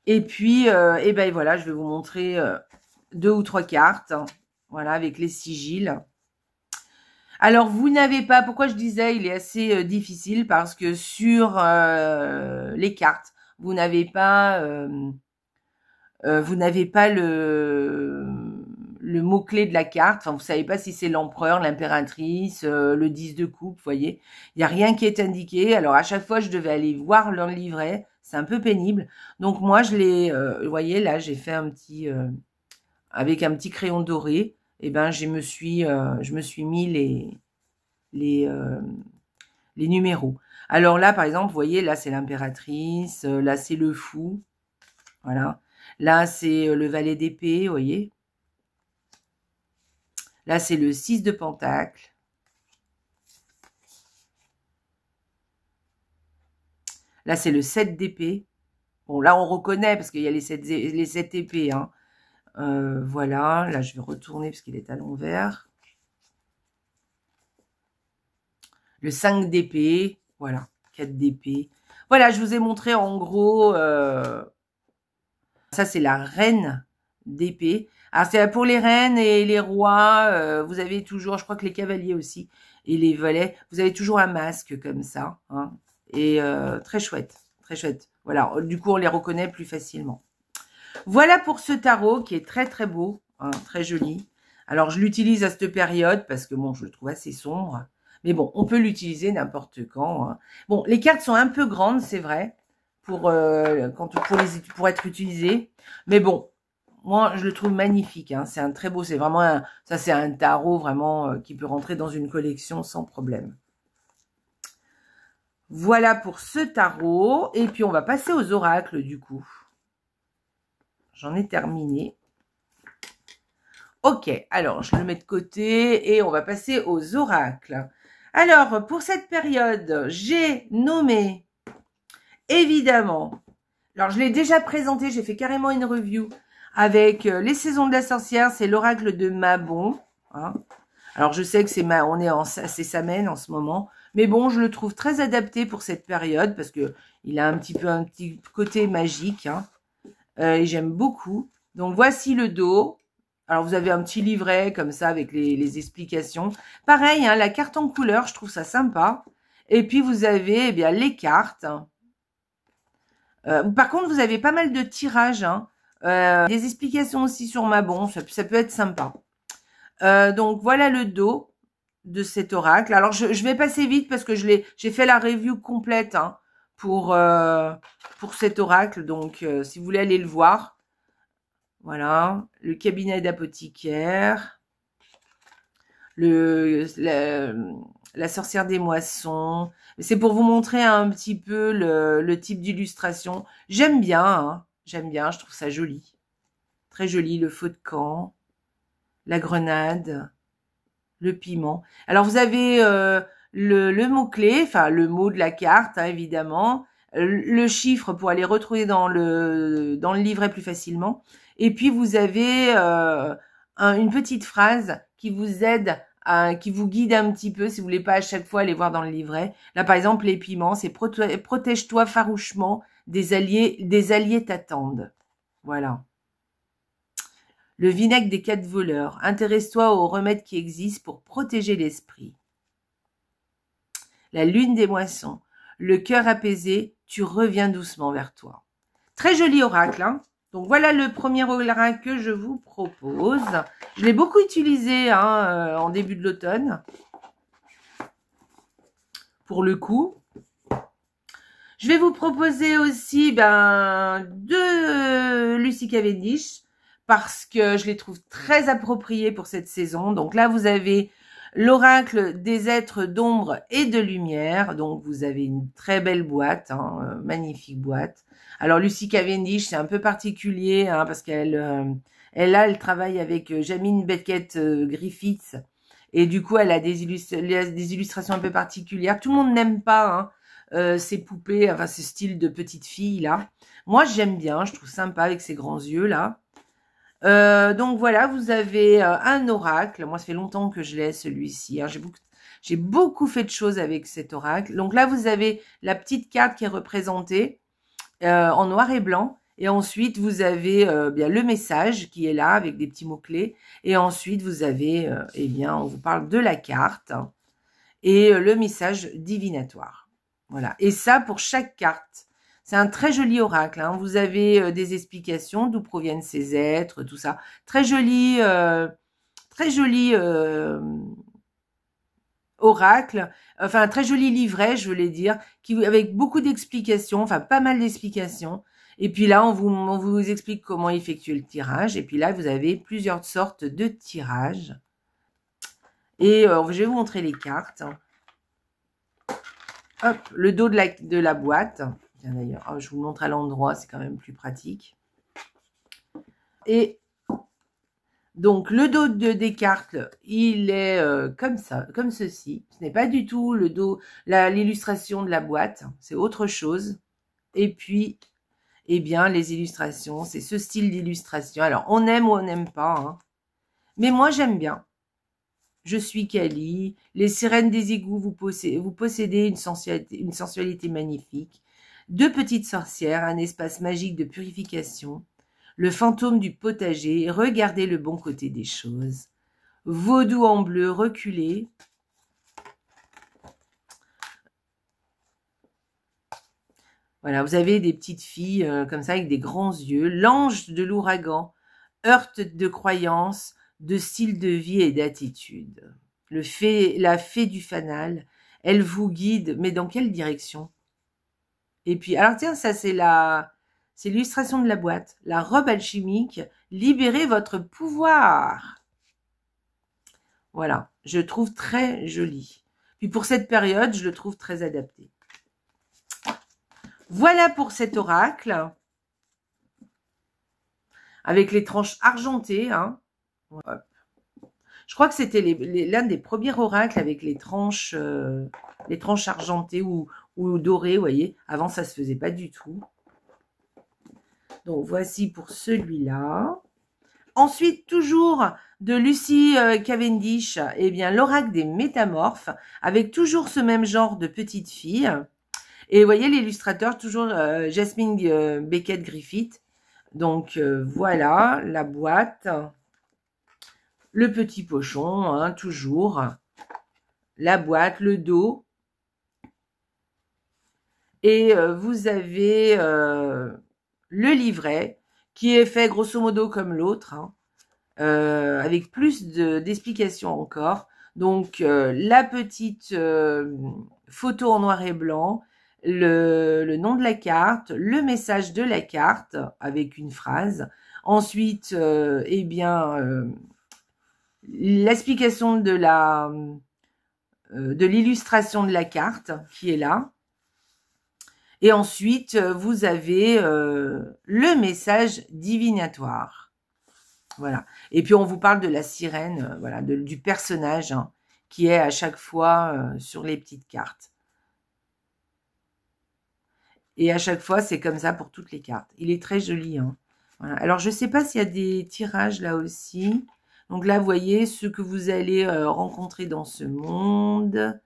Et puis, et ben voilà, je vais vous montrer 2 ou 3 cartes. Hein, voilà, avec les sigils. Alors, vous n'avez pas, pourquoi je disais, il est assez difficile, parce que sur les cartes, vous n'avez pas le mot-clé de la carte. Enfin, vous savez pas si c'est l'empereur, l'impératrice, le 10 de coupe, vous voyez. Il n'y a rien qui est indiqué. Alors, à chaque fois, je devais aller voir leur livret. C'est un peu pénible. Donc, moi, je l'ai, vous voyez, là, j'ai fait un petit, avec un petit crayon doré. Et ben, je me suis mis les numéros. Alors là, par exemple, vous voyez, là, c'est l'impératrice. Là, c'est le fou. Voilà. Là, c'est le valet d'épée, vous voyez. Là, c'est le 6 de pentacle. Là, c'est le 7 d'épée. Bon, là, on reconnaît parce qu'il y a les 7 épées. Hein. Voilà. Là, je vais retourner parce qu'il est à l'envers. Le 5 d'épée. Voilà. 4 d'épée. Voilà, je vous ai montré en gros... ça, c'est la reine d'épée. Alors, c'est pour les reines et les rois. Vous avez toujours, je crois que les cavaliers aussi, et les valets, vous avez toujours un masque comme ça. Hein, et très chouette, très chouette. Voilà, du coup, on les reconnaît plus facilement. Voilà pour ce tarot qui est très, très beau, hein, très joli. Alors, je l'utilise à cette période parce que, bon, je le trouve assez sombre. Mais bon, on peut l'utiliser n'importe quand. Hein. Bon, les cartes sont un peu grandes, c'est vrai, pour être utilisées. Mais bon, moi, je le trouve magnifique. Hein. C'est un très beau, c'est vraiment ça, c'est un tarot vraiment qui peut rentrer dans une collection sans problème. Voilà pour ce tarot. Et puis, on va passer aux oracles, du coup. J'en ai terminé. Ok, alors, je le mets de côté et on va passer aux oracles. Alors, pour cette période, j'ai nommé, évidemment, alors je l'ai déjà présenté, j'ai fait carrément une review avec les saisons de la sorcière, c'est l'oracle de Mabon. Hein. Alors, je sais que c'est Samhain en ce moment, mais bon, je le trouve très adapté pour cette période parce que il a un petit côté magique. Hein. Et j'aime beaucoup. Donc, voici le dos. Alors, vous avez un petit livret comme ça avec les explications. Pareil, hein, la carte en couleur, je trouve ça sympa. Et puis, vous avez eh bien, les cartes. Par contre, vous avez pas mal de tirages. Hein. Des explications aussi sur Mabon. Ça peut être sympa. Donc, voilà le dos de cet oracle. Alors, je vais passer vite parce que j'ai fait la review complète hein, pour cet oracle. Donc, si vous voulez aller le voir. Voilà, le cabinet d'apothicaire, la sorcière des moissons. C'est pour vous montrer un petit peu le type d'illustration. J'aime bien, hein, j'aime bien, je trouve ça joli. Très joli, le feu de camp, la grenade, le piment. Alors, vous avez le mot-clé, enfin, le mot de la carte, hein, évidemment. Le chiffre pour aller retrouver dans le livret plus facilement. Et puis, vous avez une petite phrase qui vous aide, qui vous guide un petit peu si vous voulez pas à chaque fois aller voir dans le livret. Là, par exemple, les piments, c'est protège-toi farouchement, des alliés t'attendent. Voilà. Le vinaigre des 4 voleurs. Intéresse-toi aux remèdes qui existent pour protéger l'esprit. La lune des moissons. Le cœur apaisé, tu reviens doucement vers toi. Très joli oracle, hein. Donc, voilà le premier oracle que je vous propose. Je l'ai beaucoup utilisé hein, en début de l'automne. Pour le coup. Je vais vous proposer aussi de Lucy Cavendish. Parce que je les trouve très appropriés pour cette saison. Donc là, vous avez l'oracle des êtres d'ombre et de lumière. Donc, vous avez une très belle boîte, hein, magnifique boîte. Alors, Lucy Cavendish, c'est un peu particulier hein, parce qu'elle travaille avec Jamie Beckett Griffiths. Et du coup, elle a des illustrations un peu particulières. Tout le monde n'aime pas hein, ces poupées, enfin, ce style de petite fille là. Moi, j'aime bien, je trouve sympa avec ses grands yeux là. Donc voilà, vous avez un oracle. Moi, ça fait longtemps que je l'ai, celui-ci. Hein. J'ai beaucoup fait de choses avec cet oracle. Donc là, vous avez la petite carte qui est représentée en noir et blanc. Et ensuite, vous avez bien le message qui est là avec des petits mots-clés. Et ensuite, vous avez, eh bien, on vous parle de la carte et le message divinatoire. Voilà. Et ça, pour chaque carte. C'est un très joli oracle. Hein. Vous avez des explications d'où proviennent ces êtres, tout ça. Très joli oracle. Enfin, un très joli livret, je voulais dire, avec beaucoup d'explications, enfin pas mal d'explications. Et puis là, on vous explique comment effectuer le tirage. Et puis là, vous avez plusieurs sortes de tirages. Et je vais vous montrer les cartes. Hop, le dos de la boîte. D'ailleurs, je vous montre à l'endroit, c'est quand même plus pratique. Et donc, le dos des cartes, il est comme ça, comme ceci. Ce n'est pas du tout le dos, l'illustration de la boîte, c'est autre chose. Et puis, eh bien, les illustrations, c'est ce style d'illustration. Alors, on aime ou on n'aime pas, hein. Mais moi, j'aime bien. Je suis Kali. Les sirènes des égouts, vous possédez une sensualité magnifique. 2 petites sorcières, un espace magique de purification. Le fantôme du potager, regardez le bon côté des choses. Vaudou en bleu, reculé. Voilà, vous avez des petites filles comme ça avec des grands yeux. L'ange de l'ouragan, heurte de croyances, de style de vie et d'attitude. La fée du fanal, elle vous guide, mais dans quelle direction? Et puis, alors tiens, ça c'est l'illustration de la boîte. La robe alchimique, libérez votre pouvoir. Voilà, je trouve très joli. Puis pour cette période, je le trouve très adapté. Voilà pour cet oracle. Avec les tranches argentées. Hein. Je crois que c'était l'un des premiers oracles avec les tranches argentées ou dorées, vous voyez. Avant, ça se faisait pas du tout. Donc, voici pour celui-là. Ensuite, toujours de Lucy Cavendish, eh bien, l'oracle des métamorphes, avec toujours ce même genre de petite fille. Et vous voyez, l'illustrateur, toujours Jasmine Beckett Griffith. Donc, voilà la boîte. Le petit pochon, hein, toujours. La boîte, le dos. Et vous avez le livret qui est fait grosso modo comme l'autre, hein, avec plus d'explications encore. Donc, la petite photo en noir et blanc, le nom de la carte, le message de la carte avec une phrase. Ensuite, eh bien, l'explication de l'illustration de la carte qui est là. Et ensuite, vous avez le message divinatoire. Voilà. Et puis, on vous parle de la sirène, voilà, du personnage hein, qui est à chaque fois sur les petites cartes. Et à chaque fois, c'est comme ça pour toutes les cartes. Il est très joli. Hein. Voilà. Alors, je ne sais pas s'il y a des tirages là aussi. Donc là, vous voyez ce que vous allez rencontrer dans ce monde.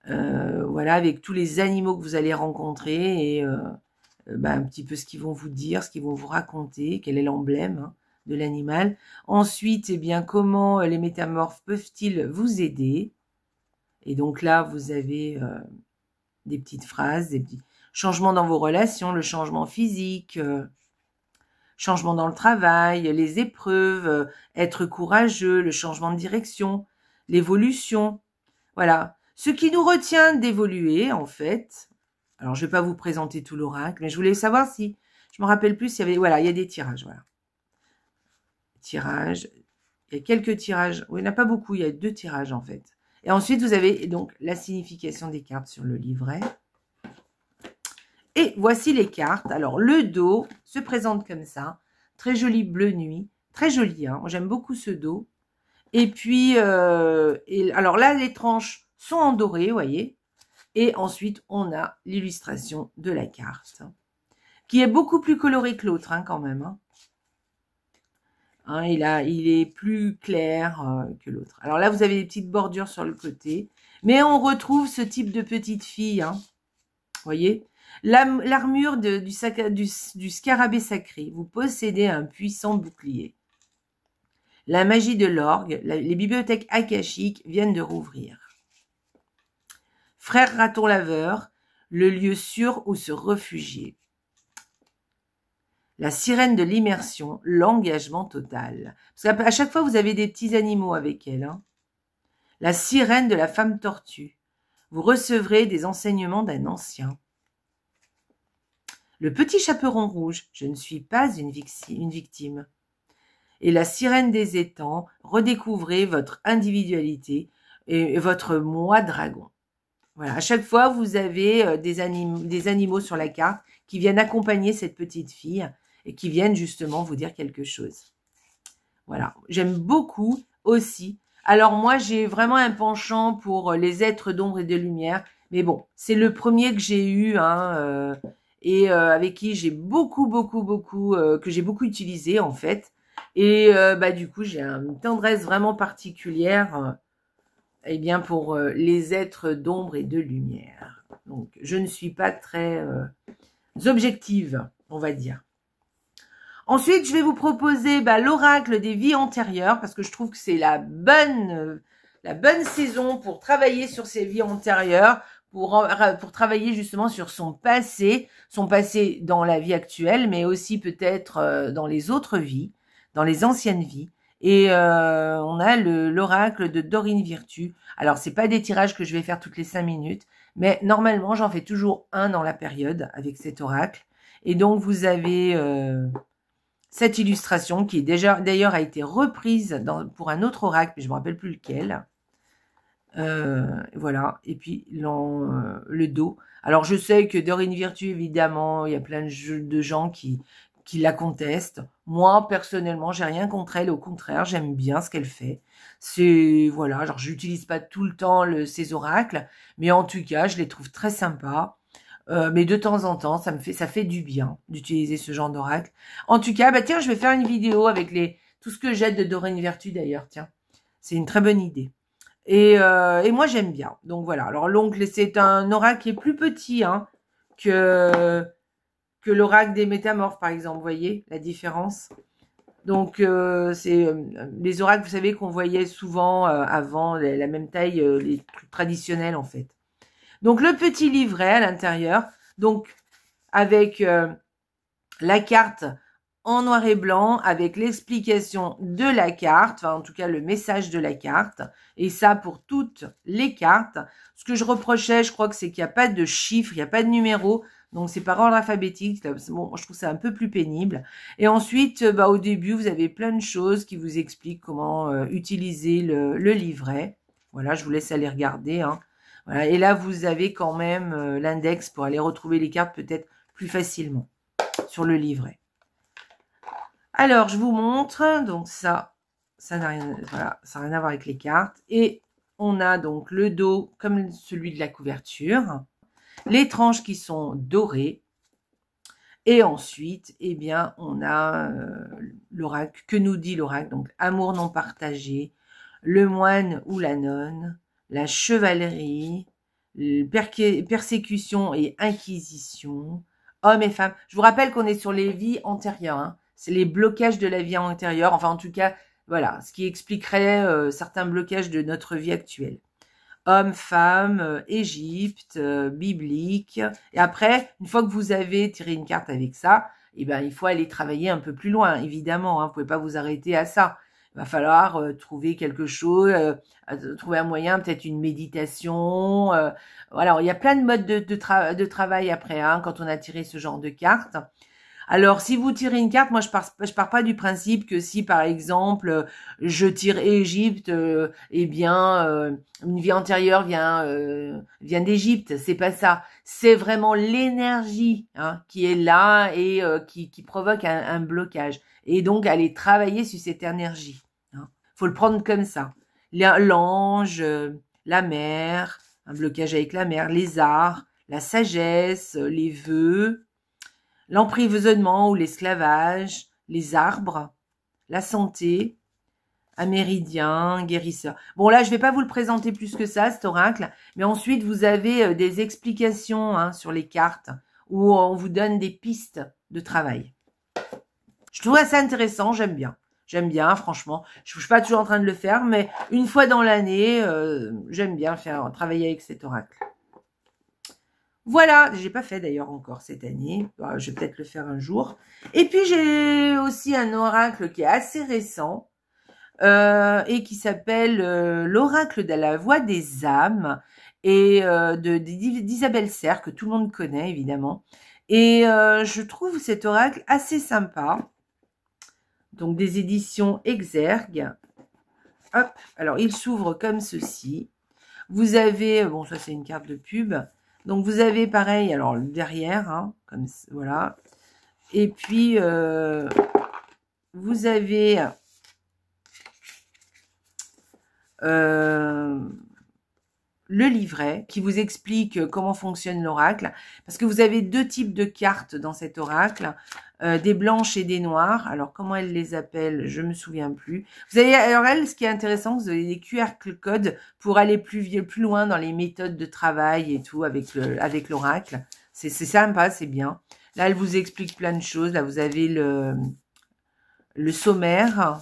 Voilà, avec tous les animaux que vous allez rencontrer et un petit peu ce qu'ils vont vous dire, ce qu'ils vont vous raconter, quel est l'emblème hein, de l'animal. Ensuite, eh bien, comment les métamorphes peuvent-ils vous aider? Et donc là, vous avez des petites phrases, des petits changements dans vos relations, le changement physique, changement dans le travail, les épreuves, être courageux, le changement de direction, l'évolution. Voilà. Ce qui nous retient d'évoluer, en fait. Alors, je ne vais pas vous présenter tout l'oracle, mais je voulais savoir si, je me rappelle plus s'il y avait, voilà, il y a des tirages, voilà. Tirages, il y a quelques tirages, oui, il n'y en a pas beaucoup, il y a 2 tirages, en fait. Et ensuite, vous avez donc la signification des cartes sur le livret. Et voici les cartes. Alors, le dos se présente comme ça. Très joli bleu nuit. Très joli, hein. J'aime beaucoup ce dos. Et puis, alors là, les tranches sont en doré, vous voyez. Et ensuite, on a l'illustration de la carte, qui est beaucoup plus colorée que l'autre, hein, quand même. Hein, il est plus clair que l'autre. Alors là, vous avez des petites bordures sur le côté. Mais on retrouve ce type de petite fille. Hein. Vous voyez, l'armure du scarabée sacré. Vous possédez un puissant bouclier. La magie de l'orgue, les bibliothèques akashiques viennent de rouvrir. Frère raton laveur, le lieu sûr où se réfugier. La sirène de l'immersion, l'engagement total. Parce qu'à chaque fois, vous avez des petits animaux avec elle. Hein. La sirène de la femme tortue. Vous recevrez des enseignements d'un ancien. Le petit chaperon rouge, je ne suis pas une victime. Et la sirène des étangs, redécouvrez votre individualité et votre moi dragon. Voilà, à chaque fois, vous avez des animaux sur la carte qui viennent accompagner cette petite fille et qui viennent justement vous dire quelque chose. Voilà, j'aime beaucoup aussi. Alors moi, j'ai vraiment un penchant pour les êtres d'ombre et de lumière. Mais bon, c'est le premier que j'ai eu hein, et avec qui j'ai beaucoup utilisé en fait. Et du coup, j'ai une tendresse vraiment particulière eh bien pour les êtres d'ombre et de lumière. Donc, je ne suis pas très objective, on va dire. Ensuite, je vais vous proposer l'oracle des vies antérieures parce que je trouve que c'est la bonne saison pour travailler sur ces vies antérieures, pour travailler justement sur son passé dans la vie actuelle, mais aussi peut-être dans les autres vies, dans les anciennes vies. Et on a l'oracle de Dorine Virtue. Alors, c'est pas des tirages que je vais faire toutes les 5 minutes, mais normalement, j'en fais toujours un dans la période avec cet oracle. Et donc, vous avez cette illustration qui d'ailleurs a été reprise pour un autre oracle, mais je me rappelle plus lequel. Voilà. Et puis, le dos. Alors, je sais que Dorine Virtue, évidemment, il y a plein de gens qui la contestent. Moi, personnellement, j'ai rien contre elle. Au contraire, j'aime bien ce qu'elle fait. Voilà, genre, j'utilise pas tout le temps ces oracles, mais en tout cas, je les trouve très sympas. Mais de temps en temps, ça fait du bien d'utiliser ce genre d'oracle. En tout cas, tiens, je vais faire une vidéo avec tout ce que j'aide de Dorine Virtue d'ailleurs. Tiens, c'est une très bonne idée. Et moi, j'aime bien. Donc voilà. Alors l'oncle, c'est un oracle qui est plus petit hein, que l'oracle des métamorphes, par exemple. Vous voyez la différence? Donc, c'est les oracles, vous savez, qu'on voyait souvent avant, la même taille, les trucs traditionnels, en fait. Donc, le petit livret à l'intérieur, donc, avec la carte en noir et blanc, avec l'explication de la carte, enfin, en tout cas, le message de la carte, et ça pour toutes les cartes. Ce que je reprochais, je crois que c'est qu'il n'y a pas de chiffres, il n'y a pas de numéros, donc c'est par ordre alphabétique. Bon, je trouve ça un peu plus pénible. Et ensuite, au début, vous avez plein de choses qui vous expliquent comment utiliser le livret. Voilà, je vous laisse aller regarder. Hein. Voilà. Et là, vous avez quand même l'index pour aller retrouver les cartes peut-être plus facilement sur le livret. Alors, je vous montre. Donc ça n'a rien, voilà, ça n'a rien à voir avec les cartes. Et on a donc le dos comme celui de la couverture. Les tranches qui sont dorées. Et ensuite, eh bien, on a l'oracle. Que nous dit l'oracle? Donc, amour non partagé, le moine ou la nonne, la chevalerie, persécution et inquisition, hommes et femmes. Je vous rappelle qu'on est sur les vies antérieures. Hein. C'est les blocages de la vie antérieure. Enfin, en tout cas, voilà, ce qui expliquerait certains blocages de notre vie actuelle. Hommes, femmes, Égypte, biblique. Et après, une fois que vous avez tiré une carte avec ça, eh ben, il faut aller travailler un peu plus loin, évidemment. Hein, vous pouvez pas vous arrêter à ça. Il va falloir trouver quelque chose, trouver un moyen, peut-être une méditation. Voilà, il y a plein de modes de travail après, hein, quand on a tiré ce genre de carte. Alors, si vous tirez une carte, moi, je pars pas du principe que si, par exemple, je tire Égypte, eh bien, une vie antérieure vient d'Égypte. C'est pas ça. C'est vraiment l'énergie hein, qui est là et qui provoque un blocage. Et donc, aller travailler sur cette énergie. Hein. Faut le prendre comme ça. L'ange, la mer, un blocage avec la mère, les arts, la sagesse, les vœux, l'emprisonnement ou l'esclavage, les arbres, la santé, un méridien, guérisseur. Bon, là, je ne vais pas vous le présenter plus que ça, cet oracle, mais ensuite, vous avez des explications hein, sur les cartes où on vous donne des pistes de travail. Je trouve ça intéressant, j'aime bien. J'aime bien, franchement. Je ne suis pas toujours en train de le faire, mais une fois dans l'année, j'aime bien travailler avec cet oracle. Voilà, j'ai pas fait d'ailleurs encore cette année. Je vais peut-être le faire un jour. Et puis, j'ai aussi un oracle qui est assez récent et qui s'appelle l'oracle de la voix des âmes et d'Isabelle Serre, que tout le monde connaît évidemment. Et je trouve cet oracle assez sympa. Donc, des éditions Exergue. Hop, alors il s'ouvre comme ceci. Vous avez, bon ça c'est une carte de pub. Donc vous avez pareil, alors derrière, hein, comme voilà. Et puis vous avez le livret qui vous explique comment fonctionne l'oracle. Parce que vous avez deux types de cartes dans cet oracle. Des blanches et des noires. Alors, comment elle les appelle? Je me souviens plus. Vous avez, alors elle, ce qui est intéressant, vous avez des QR codes pour aller plus loin dans les méthodes de travail et tout avec l'oracle. C'est sympa, c'est bien. Là, elle vous explique plein de choses. Là, vous avez le sommaire.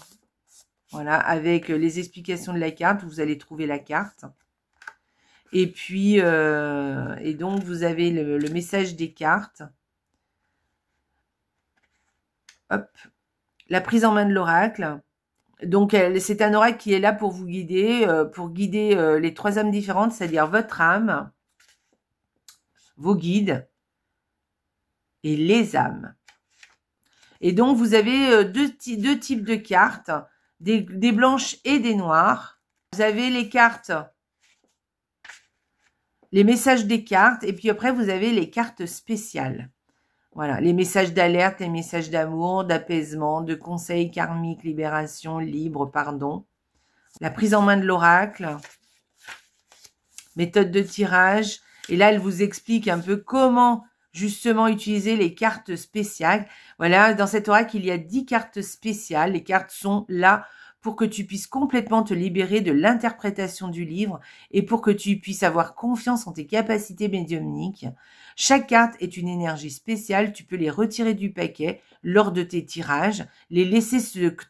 Voilà, avec les explications de la carte. Vous allez trouver la carte. Et puis, et donc, vous avez le message des cartes. Hop, la prise en main de l'oracle. Donc, c'est un oracle qui est là pour vous guider, les trois âmes différentes, c'est-à-dire votre âme, vos guides et les âmes. Et donc, vous avez deux types de cartes, des blanches et des noires. Vous avez les cartes, les messages des cartes, et puis après, vous avez les cartes spéciales. Voilà, les messages d'alerte, les messages d'amour, d'apaisement, de conseil karmique, libération, libre, pardon. La prise en main de l'oracle, méthode de tirage. Et là, elle vous explique un peu comment justement utiliser les cartes spéciales. Voilà, dans cet oracle, il y a 10 cartes spéciales. Les cartes sont là pour que tu puisses complètement te libérer de l'interprétation du livre et pour que tu puisses avoir confiance en tes capacités médiumniques. Chaque carte est une énergie spéciale, tu peux les retirer du paquet lors de tes tirages, les laisser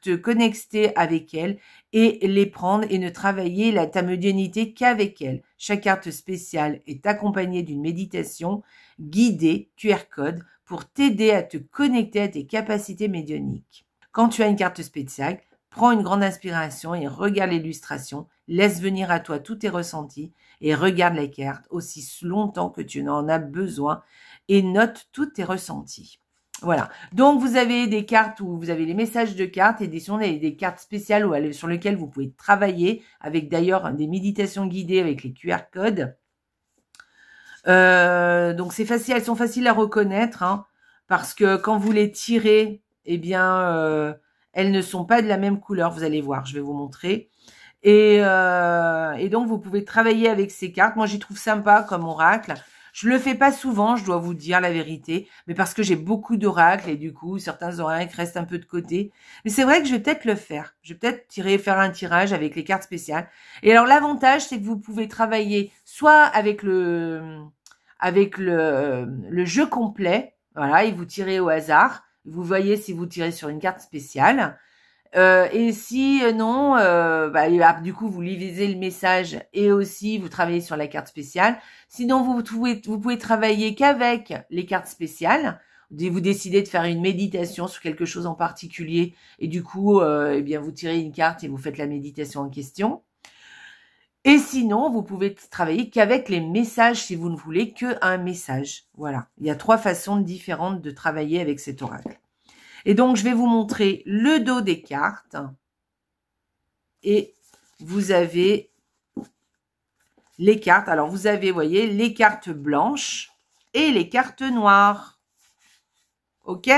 te connecter avec elles et les prendre et ne travailler ta médiumnité qu'avec elles. Chaque carte spéciale est accompagnée d'une méditation guidée, QR code, pour t'aider à te connecter à tes capacités médiumniques. Quand tu as une carte spéciale, prends une grande inspiration et regarde l'illustration, laisse venir à toi tous tes ressentis et regarde la carte aussi longtemps que tu en as besoin et note tous tes ressentis. Voilà, donc vous avez des cartes où vous avez les messages de cartes et des cartes spéciales sur lesquelles vous pouvez travailler avec d'ailleurs des méditations guidées avec les QR codes. Donc c'est facile, elles sont faciles à reconnaître hein, parce que quand vous les tirez, eh bien elles ne sont pas de la même couleur, vous allez voir, je vais vous montrer. Et donc, vous pouvez travailler avec ces cartes. Moi, j'y trouve sympa comme oracle. Je le fais pas souvent, je dois vous dire la vérité, mais parce que j'ai beaucoup d'oracles et du coup, certains oracles restent un peu de côté. Mais c'est vrai que je vais peut-être le faire. Je vais peut-être faire un tirage avec les cartes spéciales. Et alors, l'avantage, c'est que vous pouvez travailler soit avec le jeu complet. Voilà, et vous tirez au hasard. Vous voyez si vous tirez sur une carte spéciale. Et si non, du coup, vous lisez le message et aussi vous travaillez sur la carte spéciale. Sinon, vous pouvez travailler qu'avec les cartes spéciales. Vous décidez de faire une méditation sur quelque chose en particulier et du coup, eh bien, vous tirez une carte et vous faites la méditation en question. Et sinon, vous pouvez travailler qu'avec les messages si vous ne voulez qu'un message. Voilà, il y a 3 façons différentes de travailler avec cet oracle. Et donc, je vais vous montrer le dos des cartes. Et vous avez les cartes. Alors, vous avez, vous voyez, les cartes blanches et les cartes noires. OK?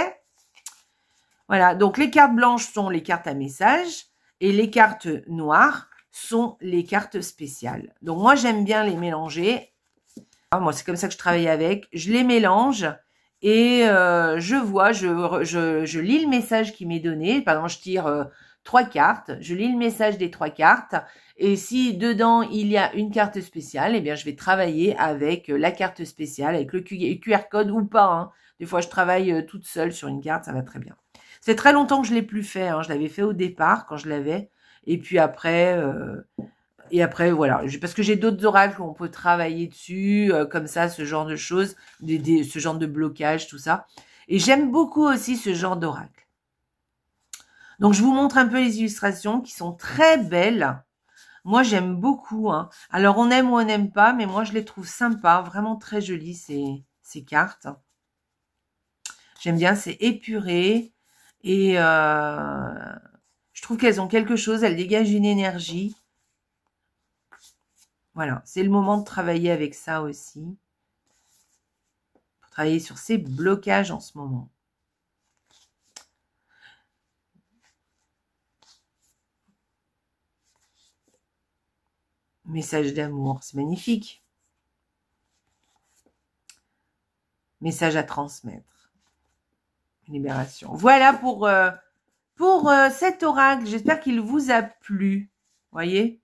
Voilà, donc les cartes blanches sont les cartes à message et les cartes noires sont les cartes spéciales. Donc moi, j'aime bien les mélanger. Moi, c'est comme ça que je travaille avec. Je les mélange et je vois, je lis le message qui m'est donné. Par exemple, je tire 3 cartes. Je lis le message des 3 cartes. Et si dedans, il y a une carte spéciale, eh bien, je vais travailler avec la carte spéciale, avec le QR code ou pas. Hein. Des fois, je travaille toute seule sur une carte. Ça va très bien. C'est très longtemps que je l'ai plus fait. Hein. Je l'avais fait au départ quand je l'avais. Et puis après... voilà, parce que j'ai d'autres oracles où on peut travailler dessus, comme ça, ce genre de choses, ce genre de blocage, tout ça. Et j'aime beaucoup aussi ce genre d'oracle. Donc, je vous montre un peu les illustrations qui sont très belles. Moi, j'aime beaucoup. Hein. Alors, on aime ou on n'aime pas, mais moi, je les trouve sympas, vraiment très jolies, ces cartes. J'aime bien, c'est épuré. Et je trouve qu'elles ont quelque chose, elles dégagent une énergie. Voilà, c'est le moment de travailler avec ça aussi. Pour travailler sur ces blocages en ce moment. Message d'amour, c'est magnifique. Message à transmettre. Libération. Voilà pour cet oracle. J'espère qu'il vous a plu. Voyez ?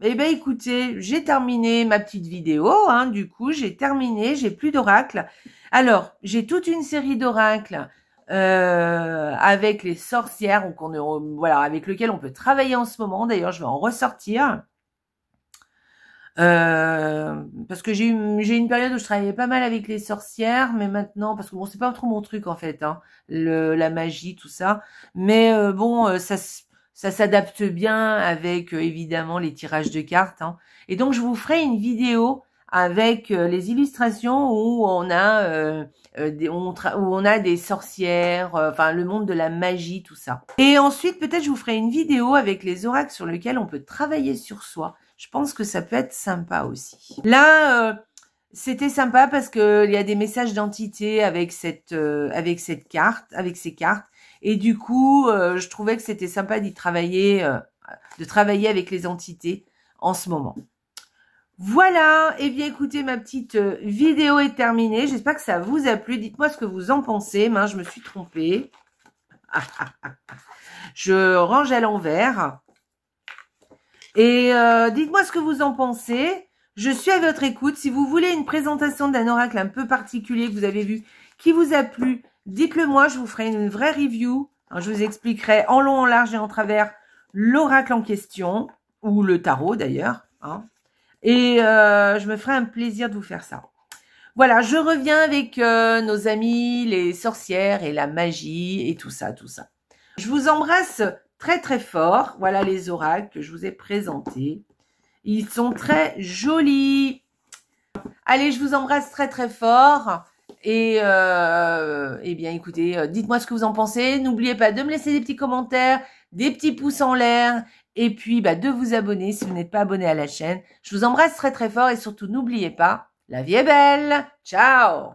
Eh bien, écoutez, j'ai terminé ma petite vidéo. Hein, du coup, j'ai terminé. J'ai plus d'oracles. Alors, j'ai toute une série d'oracles avec les sorcières, voilà, avec lesquels on peut travailler en ce moment. D'ailleurs, je vais en ressortir. Parce que j'ai une période où je travaillais pas mal avec les sorcières, mais maintenant, parce que bon, c'est pas trop mon truc en fait, hein, la magie, tout ça. Mais bon, ça s'adapte bien avec évidemment les tirages de cartes. Hein. Et donc, je vous ferai une vidéo avec les illustrations où on a où on a des sorcières, enfin le monde de la magie, tout ça. Et ensuite, peut-être je vous ferai une vidéo avec les oracles sur lesquels on peut travailler sur soi. Je pense que ça peut être sympa aussi. Là, c'était sympa parce que il y a des messages d'entité avec cette carte, avec ces cartes. Et du coup, je trouvais que c'était sympa d'y travailler, de travailler avec les entités en ce moment. Voilà, et bien écoutez, ma petite vidéo est terminée. J'espère que ça vous a plu. Dites-moi ce que vous en pensez. Mince, je me suis trompée. Je range à l'envers. Et dites-moi ce que vous en pensez. Je suis à votre écoute. Si vous voulez une présentation d'un oracle un peu particulier que vous avez vu, qui vous a plu, dites-le moi. Je vous ferai une vraie review. Je vous expliquerai en long, en large et en travers l'oracle en question, ou le tarot d'ailleurs. Hein. Et je me ferai un plaisir de vous faire ça. Voilà, je reviens avec nos amis, les sorcières et la magie et tout ça, tout ça. Je vous embrasse très très fort. Voilà les oracles que je vous ai présentés. Ils sont très jolis. Allez, je vous embrasse très très fort. Et eh bien écoutez, dites-moi ce que vous en pensez. N'oubliez pas de me laisser des petits commentaires, des petits pouces en l'air. Et puis de vous abonner si vous n'êtes pas abonné à la chaîne. Je vous embrasse très très fort et surtout n'oubliez pas, la vie est belle. Ciao!